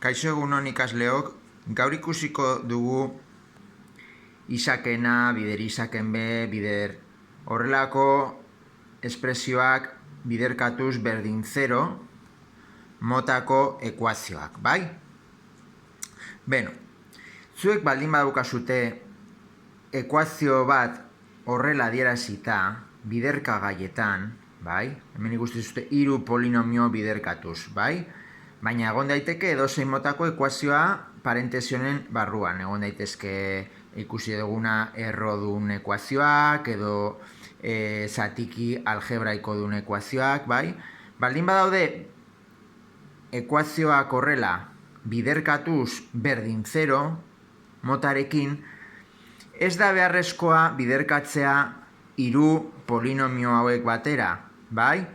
Kaixo egunon ikasleok, gaur ikusiko dugu isakena, bider isaken be, bider horrelako espresioak biderkatuz berdin zero motako ekuazioak, bai? Beno, zuek baldin badaukazute ekuazio bat horrela adierazita biderkagaietan, bai? Hemen ikustizute hiru polinomio biderkatuz, bai? Baina egon daiteke edozein motako ekuazioa parentesionen barruan. Egon daitezke ikusi duguna errodun ekuazioak edo zatiki algebraiko duen ekuazioak, bai? Baldin badaude ekuazioak horrela biderkatuz berdin zero motarekin, ez da beharrezkoa biderkatzea hiru polinomio hauek batera, bai?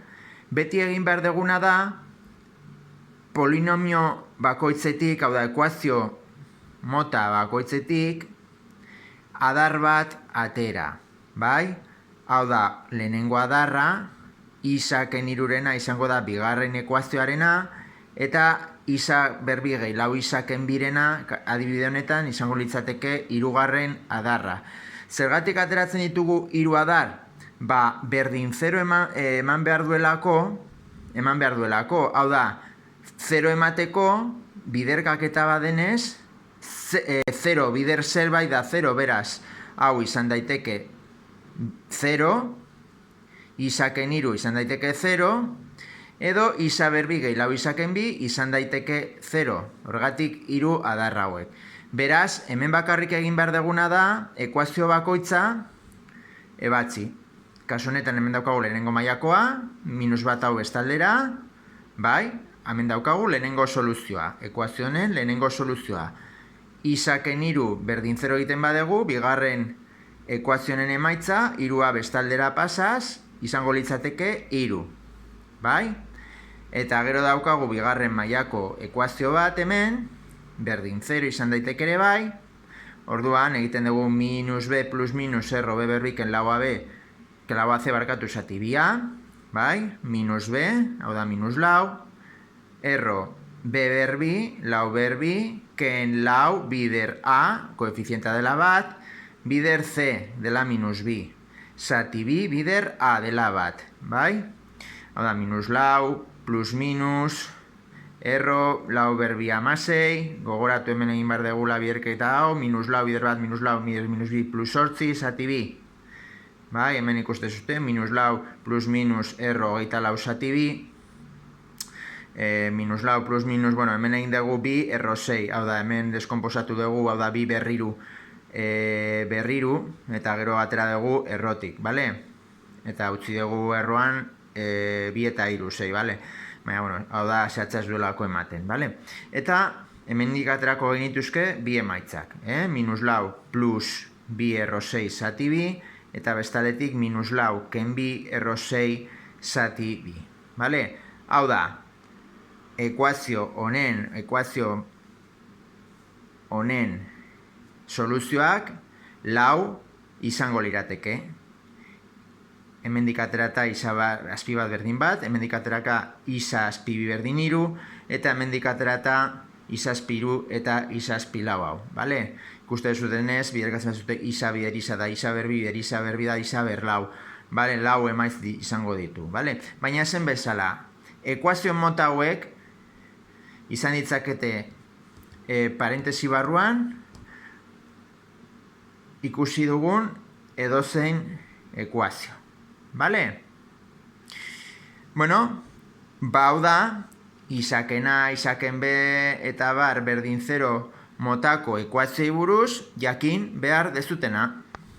Beti egin behar duguna da polinomio bakoitzetik, hau da, ekuazio mota bakoitzetik, adar bat atera, bai? Hau da, lehenengo adarra, isaken hirurena izango da bigarren ekuazioarena, eta isa berbi gehi lau isaken birena, adibide honetan, izango litzateke hirugarren adarra. Zergatik ateratzen ditugu hiru adar? Ba, berdin zero eman behar duelako, hau da, zero emateko biderkaketa badenez, zero bider zerbait da zero, beraz, hau izan daiteke zero, isaken hiru izan daiteke zero, edo isa berbi gehi lau isaken bi izan daiteke zero, horregatik hiru adar hauek. Beraz, hemen bakarrik egin behar duguna da, ekuazio bakoitza ebatzi. Kasu honetan hemen daukagu lehenengo mailakoa, minus bat hau bestaldera, bai? Hemen daukagu lehenengo soluzioa, ekuazio honen lehenengo soluzioa. Isaken hiru berdin zero egiten badegu, bigarren ekuazionen emaitza, hirua bestaldera pasaz, izango litzateke hiru, bai? Eta gero daukagu bigarren mailako ekuazio bat hemen, berdin zero izan daiteke ere bai, orduan egiten dugu minus b plus minus erro b berbiken lau ab, que lau ac barkatu zati bia, bai? Minus b, hau da minus lau, erro b berbi, lau berbi, ken lau bider a, koefizientea dela bat, bider c dela minus bi, zati bi bider a dela bat, bai? Hau da minus lau, plus minus, erro lau berbi amasei, gogoratu hemen egin behar degula bierketa hau, minus lau bider bat, minus lau minus bi plus sortzi, zati bi. Bai, hemen ikuste zuten, minus lau plus minus erro hogeita lau zati bi, minus lau plus minus, bueno, hemen egin dugu bi erro 6, hau da, hemen deskomposatu dugu, hau da, bi berriru, eta gero atera dugu errotik, bale? Eta utzi dugu erroan bi eta hiru 6, bale? Baina, bueno, hau da, zehatza ez duelako ematen, bale? Eta hemen aterako genituzke bi emaitzak, minus lau plus bi erro 6 zati bi, eta bestaletik minus lau ken bi erro 6 zati bi, bale? Hau da, ekuazio honen soluzioak lau izango lirateke. Hemendik aterata isa azpi bat berdin bat, hemendik ateraka isa azpi bi berdin hiru, eta hemendik aterata isa azpi hiru eta isa azpi lau hau, bale? Ikuste zutenez, biderkatzen zute isa bider isa da isa berbi, bider isa berbi da isa ber lau, bale? Lau emaitz izango ditu, bale? Baina zen bezala, ekuazio mota hauek izan ditzakete parentesi barruan ikusi dugun edozein ekuazio, bale? Bueno, hau da, isakena, isaken be eta bar berdin zero motako ekuazioi buruz jakin behar dezutena.